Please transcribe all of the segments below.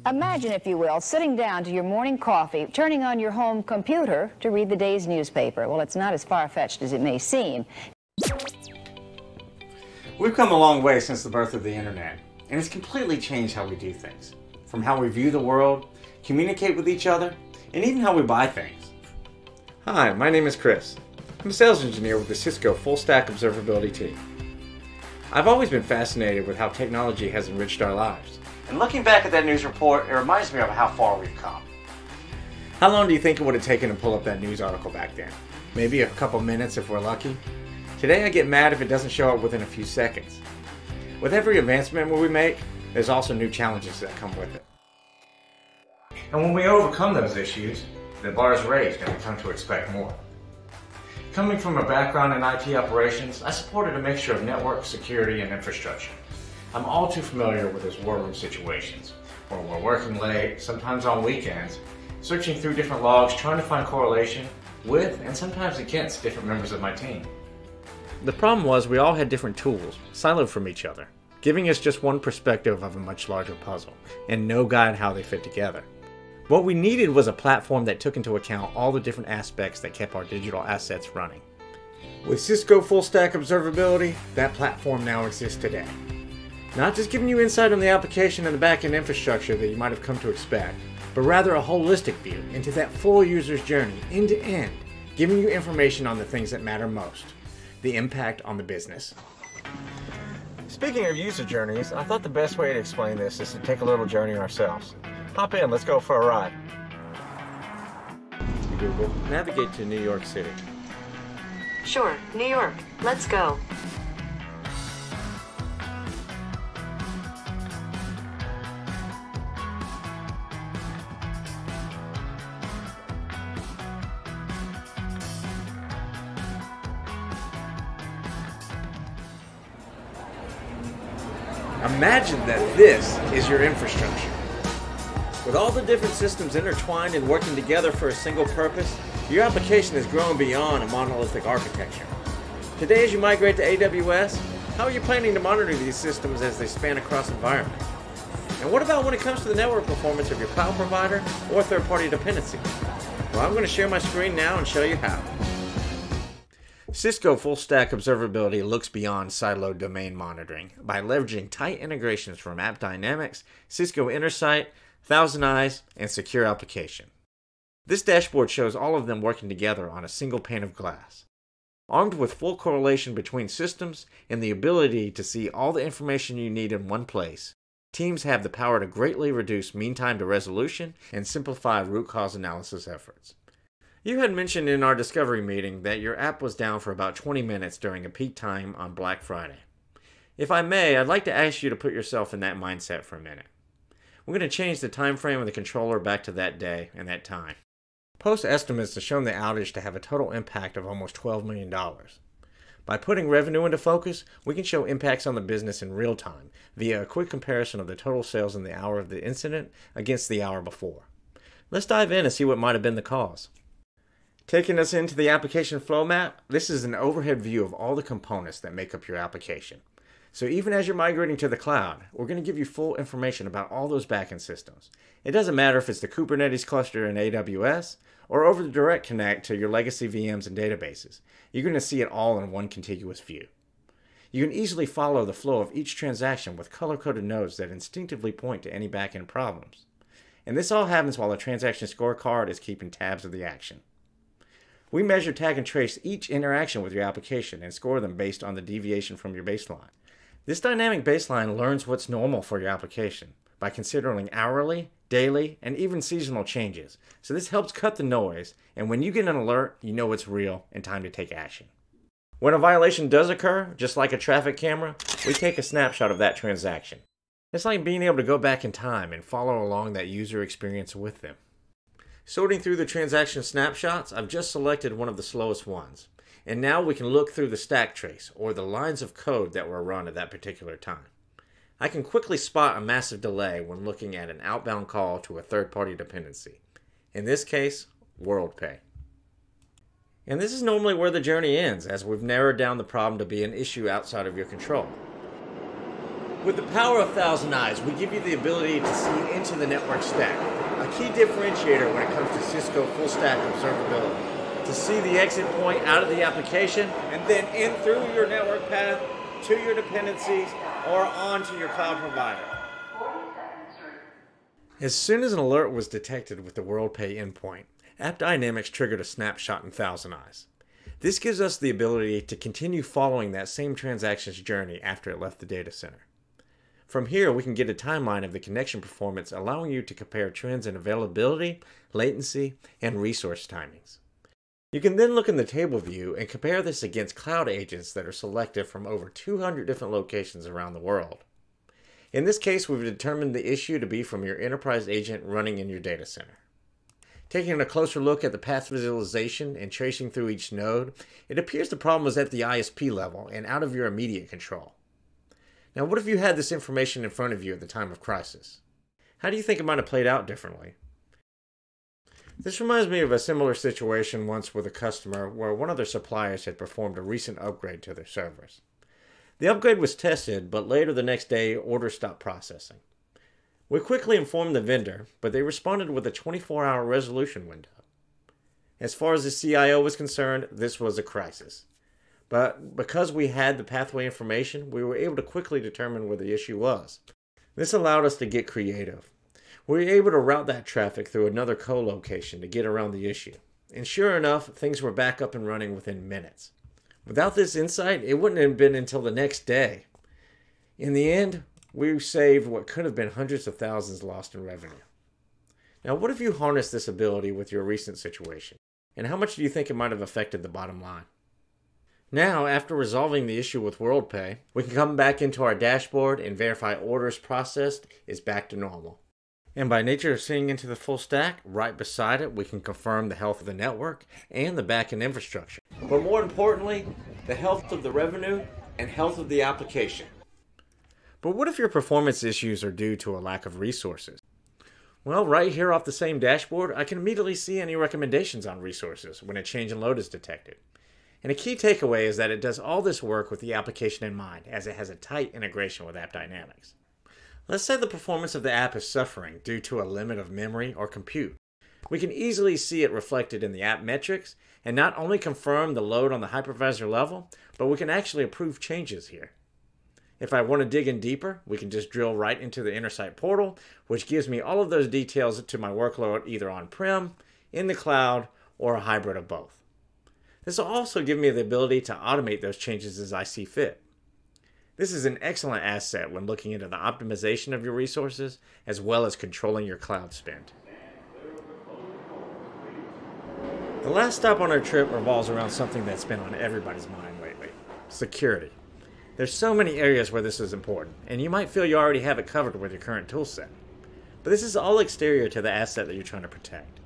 Imagine, if you will, sitting down to your morning coffee, turning on your home computer to read the day's newspaper. Well, it's not as far-fetched as it may seem. We've come a long way since the birth of the internet, and it's completely changed how we do things. From how we view the world, communicate with each other, and even how we buy things. Hi, my name is Chris. I'm a sales engineer with the Cisco Full Stack Observability team. I've always been fascinated with how technology has enriched our lives. And looking back at that news report, it reminds me of how far we've come. How long do you think it would have taken to pull up that news article back then? Maybe a couple minutes if we're lucky? Today I get mad if it doesn't show up within a few seconds. With every advancement we make, there's also new challenges that come with it. And when we overcome those issues, the bar is raised and we come to expect more. Coming from a background in IT operations, I supported a mixture of network, security, and infrastructure. I'm all too familiar with those war room situations, where we're working late, sometimes on weekends, searching through different logs, trying to find correlation with, and sometimes against, different members of my team. The problem was we all had different tools, siloed from each other, giving us just one perspective of a much larger puzzle, and no guide how they fit together. What we needed was a platform that took into account all the different aspects that kept our digital assets running. With Cisco Full Stack Observability, that platform now exists today. Not just giving you insight on the application and the backend infrastructure that you might have come to expect, but rather a holistic view into that full user's journey, end to end, giving you information on the things that matter most, the impact on the business. Speaking of user journeys, I thought the best way to explain this is to take a little journey ourselves. Hop in, let's go for a ride. Google, navigate to New York City. Sure, New York. Let's go. Imagine that this is your infrastructure. With all the different systems intertwined and working together for a single purpose, your application has grown beyond a monolithic architecture. Today, as you migrate to AWS, how are you planning to monitor these systems as they span across environments? And what about when it comes to the network performance of your cloud provider or third-party dependency? Well, I'm going to share my screen now and show you how. Cisco Full Stack Observability looks beyond siloed domain monitoring by leveraging tight integrations from AppDynamics, Cisco Intersight, ThousandEyes, and Secure Application. This dashboard shows all of them working together on a single pane of glass. Armed with full correlation between systems and the ability to see all the information you need in one place, teams have the power to greatly reduce mean time to resolution and simplify root cause analysis efforts. You had mentioned in our discovery meeting that your app was down for about 20 minutes during a peak time on Black Friday. If I may, I'd like to ask you to put yourself in that mindset for a minute. We're going to change the time frame of the controller back to that day and that time. Post estimates have shown the outage to have a total impact of almost $12 million. By putting revenue into focus, we can show impacts on the business in real time via a quick comparison of the total sales in the hour of the incident against the hour before. Let's dive in and see what might have been the cause. Taking us into the application flow map, this is an overhead view of all the components that make up your application. So even as you're migrating to the cloud, we're going to give you full information about all those backend systems. It doesn't matter if it's the Kubernetes cluster in AWS or over the direct connect to your legacy VMs and databases. You're going to see it all in one contiguous view. You can easily follow the flow of each transaction with color-coded nodes that instinctively point to any backend problems. And this all happens while a transaction scorecard is keeping tabs of the action. We measure, tag, and trace each interaction with your application and score them based on the deviation from your baseline. This dynamic baseline learns what's normal for your application by considering hourly, daily, and even seasonal changes. So this helps cut the noise, and when you get an alert, you know it's real and time to take action. When a violation does occur, just like a traffic camera, we take a snapshot of that transaction. It's like being able to go back in time and follow along that user experience with them. Sorting through the transaction snapshots, I've just selected one of the slowest ones. And now we can look through the stack trace, or the lines of code that were run at that particular time. I can quickly spot a massive delay when looking at an outbound call to a third-party dependency. In this case, WorldPay. And this is normally where the journey ends, as we've narrowed down the problem to be an issue outside of your control. With the power of Thousand Eyes, we give you the ability to see into the network stack, a key differentiator when it comes to Cisco full stack observability. To see the exit point out of the application and then in through your network path to your dependencies or onto your cloud provider. As soon as an alert was detected with the WorldPay endpoint, AppDynamics triggered a snapshot in Thousand Eyes. This gives us the ability to continue following that same transaction's journey after it left the data center. From here, we can get a timeline of the connection performance, allowing you to compare trends in availability, latency, and resource timings. You can then look in the table view and compare this against cloud agents that are selected from over 200 different locations around the world. In this case, we've determined the issue to be from your enterprise agent running in your data center. Taking a closer look at the path visualization and tracing through each node, it appears the problem was at the ISP level and out of your immediate control. Now, what if you had this information in front of you at the time of crisis? How do you think it might have played out differently? This reminds me of a similar situation once with a customer where one of their suppliers had performed a recent upgrade to their servers. The upgrade was tested, but later the next day, orders stopped processing. We quickly informed the vendor, but they responded with a 24-hour resolution window. As far as the CIO was concerned, this was a crisis. But because we had the pathway information, we were able to quickly determine where the issue was. This allowed us to get creative. We were able to route that traffic through another co-location to get around the issue. And sure enough, things were back up and running within minutes. Without this insight, it wouldn't have been until the next day. In the end, we saved what could have been hundreds of thousands lost in revenue. Now, what if you harnessed this ability with your recent situation? And how much do you think it might have affected the bottom line? Now, after resolving the issue with WorldPay, we can come back into our dashboard and verify orders processed is back to normal. And by nature of seeing into the full stack, right beside it, we can confirm the health of the network and the backend infrastructure. But more importantly, the health of the revenue and health of the application. But what if your performance issues are due to a lack of resources? Well, right here off the same dashboard, I can immediately see any recommendations on resources when a change in load is detected. And a key takeaway is that it does all this work with the application in mind, as it has a tight integration with AppDynamics. Let's say the performance of the app is suffering due to a limit of memory or compute. We can easily see it reflected in the app metrics, and not only confirm the load on the hypervisor level, but we can actually approve changes here. If I want to dig in deeper, we can just drill right into the Intersight portal, which gives me all of those details to my workload either on-prem, in the cloud, or a hybrid of both. This will also give me the ability to automate those changes as I see fit. This is an excellent asset when looking into the optimization of your resources, as well as controlling your cloud spend. The last stop on our trip revolves around something that's been on everybody's mind lately: security. There's so many areas where this is important, and you might feel you already have it covered with your current toolset. But this is all exterior to the asset that you're trying to protect.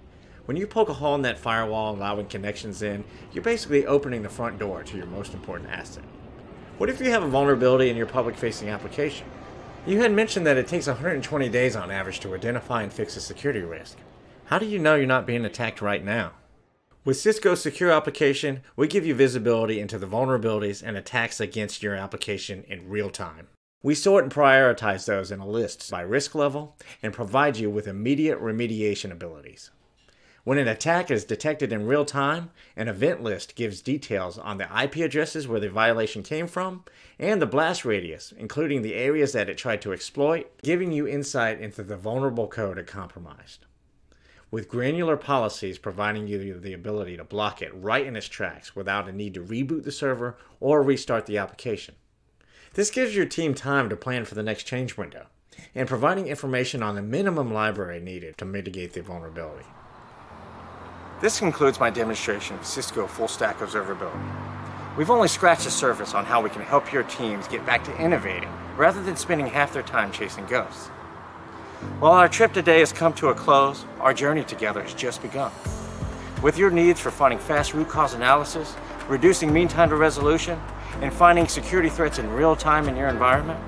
When you poke a hole in that firewall allowing connections in, you're basically opening the front door to your most important asset. What if you have a vulnerability in your public-facing application? You had mentioned that it takes 120 days on average to identify and fix a security risk. How do you know you're not being attacked right now? With Cisco Secure Application, we give you visibility into the vulnerabilities and attacks against your application in real time. We sort and prioritize those in a list by risk level and provide you with immediate remediation abilities. When an attack is detected in real time, an event list gives details on the IP addresses where the violation came from and the blast radius, including the areas that it tried to exploit, giving you insight into the vulnerable code it compromised. With granular policies providing you the ability to block it right in its tracks without a need to reboot the server or restart the application. This gives your team time to plan for the next change window and providing information on the minimum library needed to mitigate the vulnerability. This concludes my demonstration of Cisco Full Stack Observability. We've only scratched the surface on how we can help your teams get back to innovating rather than spending half their time chasing ghosts. While our trip today has come to a close, our journey together has just begun. With your needs for finding fast root cause analysis, reducing mean time to resolution, and finding security threats in real time in your environment,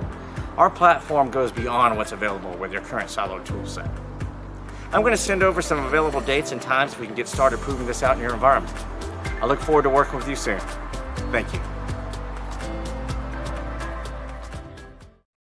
our platform goes beyond what's available with your current siloed toolset. I'm going to send over some available dates and times so we can get started proving this out in your environment. I look forward to working with you soon. Thank you.